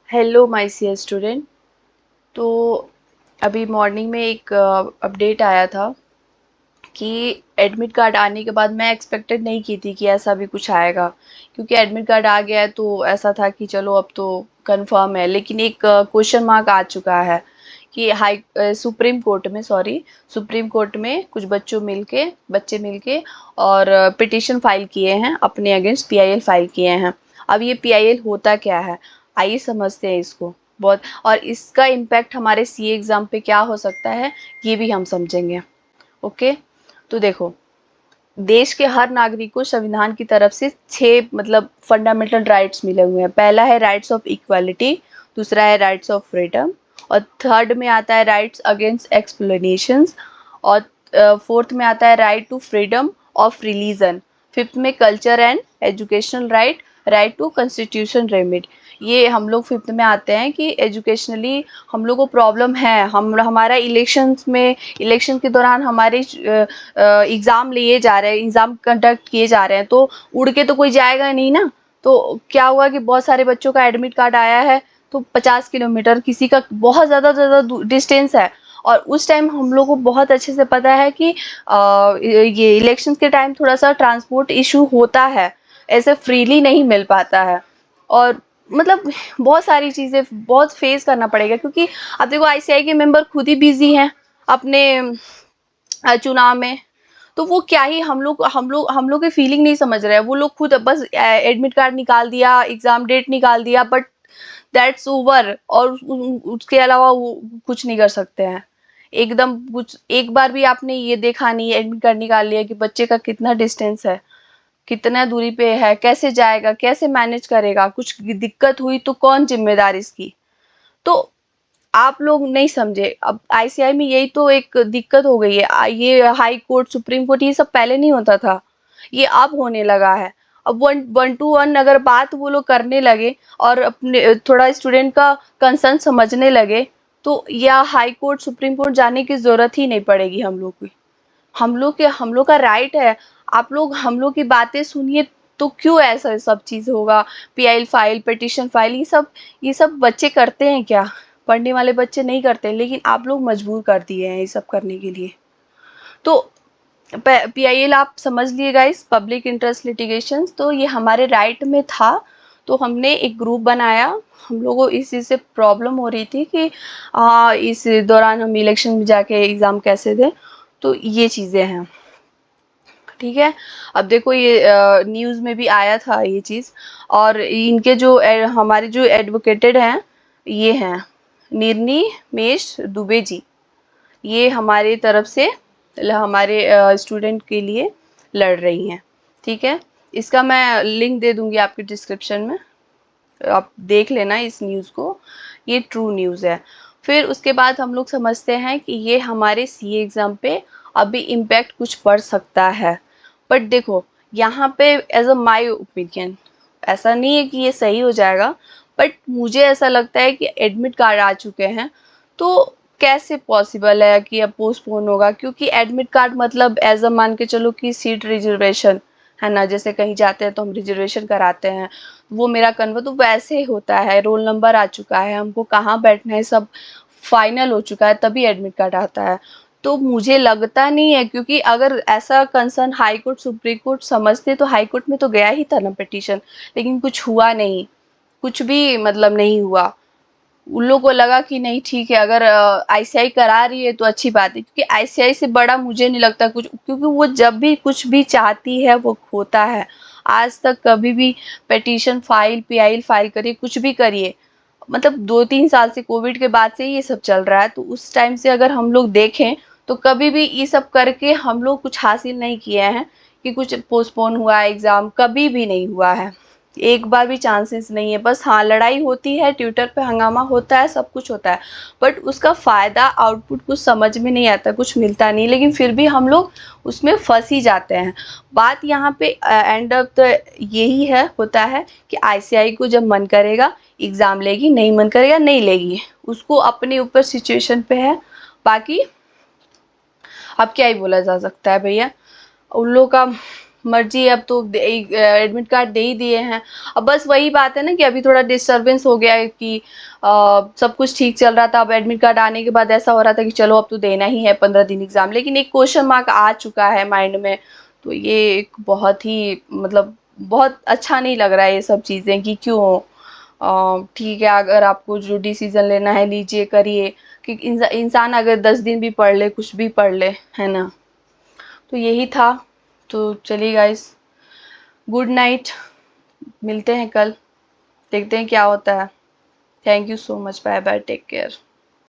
Hello my CA student. तो अभी morning में एक अपडेट आया था कि एडमिट कार्ड आने के बाद मैं एक्सपेक्टेड नहीं की थी कि ऐसा भी कुछ आएगा, क्योंकि एडमिट कार्ड आ गया है तो ऐसा था कि चलो अब तो कंफर्म है। लेकिन एक क्वेश्चन मार्क आ चुका है कि सुप्रीम कोर्ट में कुछ बच्चे मिलके और पिटीशन फाइल किए हैं, अपने अगेंस्ट पीआईएल फाइल किए हैं। अब ये पीआईएल होता क्या है, आइए समझते हैं इसको बहुत, और इसका इम्पैक्ट हमारे सीए एग्जाम पे क्या हो सकता है ये भी हम समझेंगे। ओके, तो देखो, देश के हर नागरिक को संविधान की तरफ से 6 फंडामेंटल राइट्स मिले हुए हैं। पहला है राइट्स ऑफ इक्वालिटी, दूसरा है राइट्स ऑफ फ्रीडम, और थर्ड में आता है राइट्स अगेंस्ट एक्सप्लेनेशंस, और फोर्थ में आता है right to freedom of religion, fifth में culture and educational right, right to constitution remedy. ये हम लोग फिफ्थ में आते हैं कि एजुकेशनली हम लोग को प्रॉब्लम है, हम हमारा इलेक्शन के दौरान हमारे एग्ज़ाम लिए जा रहे हैं, एग्ज़ाम कंडक्ट किए जा रहे हैं, तो उड़ के तो कोई जाएगा नहीं ना। तो क्या हुआ कि बहुत सारे बच्चों का एडमिट कार्ड आया है, तो 50 किलोमीटर, किसी का बहुत ज़्यादा डिस्टेंस है, और उस टाइम हम लोग को बहुत अच्छे से पता है कि ये इलेक्शन के टाइम थोड़ा सा ट्रांसपोर्ट इशू होता है, ऐसे फ्रीली नहीं मिल पाता है, और बहुत सारी चीज़ें बहुत फेस करना पड़ेगा, क्योंकि अब देखो आईसीआई के मेंबर खुद ही बिजी हैं अपने चुनाव में। तो वो क्या ही हम लोग की फीलिंग नहीं समझ रहे हैं। वो लोग खुद बस एडमिट कार्ड निकाल दिया, एग्जाम डेट निकाल दिया, बट दैट्स ओवर, और उसके अलावा वो कुछ नहीं कर सकते हैं। एकदम कुछ एक बार भी आपने ये देखा नहीं, एडमिट कार्ड निकाल लिया कि बच्चे का कितना डिस्टेंस है, कितना दूरी पे है, कैसे जाएगा, कैसे मैनेज करेगा, कुछ दिक्कत हुई तो कौन जिम्मेदार इसकी। तो आप लोग नहीं समझे। अब आईसीआई में यही तो एक दिक्कत हो गई है। ये हाई कोर्ट, सुप्रीम कोर्ट, ये सब पहले नहीं होता था, ये अब होने लगा है। अब वन टू वन अगर बात वो लोग करने लगे और अपने थोड़ा स्टूडेंट का कंसर्न समझने लगे, तो या हाई कोर्ट सुप्रीम कोर्ट जाने की जरूरत ही नहीं पड़ेगी हम लोग की। हम लोग का राइट है। आप लोग हम लोग की बातें सुनिए, तो क्यों ऐसा सब चीज होगा। पीआईएल फाइल, पिटीशन फाइल, ये सब बच्चे करते हैं क्या? पढ़ने वाले बच्चे नहीं करते, लेकिन आप लोग मजबूर कर दिए हैं ये सब करने के लिए। तो पीआईएल आप समझ लिए गाइस, पब्लिक इंटरेस्ट लिटिगेशन, तो ये हमारे राइट में था। तो हमने एक ग्रुप बनाया, हम लोगों को इस चीज़ से प्रॉब्लम हो रही थी कि इस दौरान हम इलेक्शन में जाके एग्ज़ाम कैसे दें। तो ये चीज़ें हैं, ठीक है। अब देखो ये न्यूज़ में भी आया था ये चीज़, और इनके जो हमारे जो एडवोकेटेड हैं, ये हैं निर्नी मेश दुबे जी, ये हमारे तरफ से हमारे स्टूडेंट के लिए लड़ रही हैं, ठीक है। इसका मैं लिंक दे दूंगी आपके डिस्क्रिप्शन में, आप देख लेना इस न्यूज़ को, ये ट्रू न्यूज़ है। फिर उसके बाद हम लोग समझते हैं कि ये हमारे सीए एग्ज़ाम पे अभी इम्पैक्ट कुछ पड़ सकता है। बट देखो, यहाँ पे एज अ माई ओपिनियन, ऐसा नहीं है कि ये सही हो जाएगा, बट मुझे ऐसा लगता है कि एडमिट कार्ड आ चुके हैं, तो कैसे पॉसिबल है कि अब पोस्टपोन होगा, क्योंकि एडमिट कार्ड मतलब एज अ मान के चलो कि सीट रिजर्वेशन है ना, जैसे कहीं जाते हैं तो हम रिजर्वेशन कराते हैं, वो मेरा कन्फर्म तो वैसे ही होता है। रोल नंबर आ चुका है, हमको कहाँ बैठना है सब फाइनल हो चुका है, तभी एडमिट कार्ड आता है। तो मुझे लगता नहीं है, क्योंकि अगर ऐसा concern high court supreme court समझते तो हाई कोर्ट में तो गया ही था ना पिटीशन, लेकिन कुछ हुआ नहीं, कुछ भी नहीं हुआ। उन लोगों को लगा कि नहीं ठीक है, अगर आईसीआई करा रही है तो अच्छी बात है, क्योंकि आईसीआई से बड़ा मुझे नहीं लगता कुछ, क्योंकि वो जब भी कुछ भी चाहती है वो होता है। आज तक कभी भी पिटीशन फाइल, पीआईएल फाइल करिए, कुछ भी करिए, 2-3 साल से, कोविड के बाद से ये सब चल रहा है, तो उस टाइम से अगर हम लोग देखें तो कभी भी ये सब करके हम लोग कुछ हासिल नहीं किए हैं कि कुछ पोस्टपोन हुआ है एग्जाम, कभी भी नहीं हुआ है, एक बार भी चांसेस नहीं है। बस हाँ, लड़ाई होती है, ट्विटर पे हंगामा होता है, सब कुछ होता है, बट उसका फायदा आउटपुट कुछ समझ में नहीं आता, कुछ मिलता नहीं, लेकिन फिर भी हम लोग उसमें फंस ही जाते हैं। बात यहाँ पे एंड ऑफ द यही है, होता है कि आईसीआई को जब मन करेगा एग्जाम लेगी, नहीं मन करेगा नहीं लेगी, उसको अपने ऊपर सिचुएशन पे है। बाकी अब क्या ही बोला जा सकता है भैया, उन लोग का मर्जी है, अब तो एडमिट कार्ड दे ही दिए हैं। अब बस वही बात है ना कि अभी थोड़ा डिस्टरबेंस हो गया है कि सब कुछ ठीक चल रहा था, अब एडमिट कार्ड आने के बाद ऐसा हो रहा था कि चलो अब तो देना ही है 15 दिन एग्जाम, लेकिन एक क्वेश्चन मार्क आ चुका है माइंड में। तो ये एक बहुत ही मतलब बहुत अच्छा नहीं लग रहा है ये सब चीज़ें कि क्यों। ठीक है, अगर आपको जो डिसीजन लेना है लीजिए, करिए, कि इंसान अगर 10 दिन भी पढ़ ले, कुछ भी पढ़ ले, है ना। तो यही था। तो चलिए गाइस, गुड नाइट, मिलते हैं कल, देखते हैं क्या होता है। Thank you so much, bye bye, take care.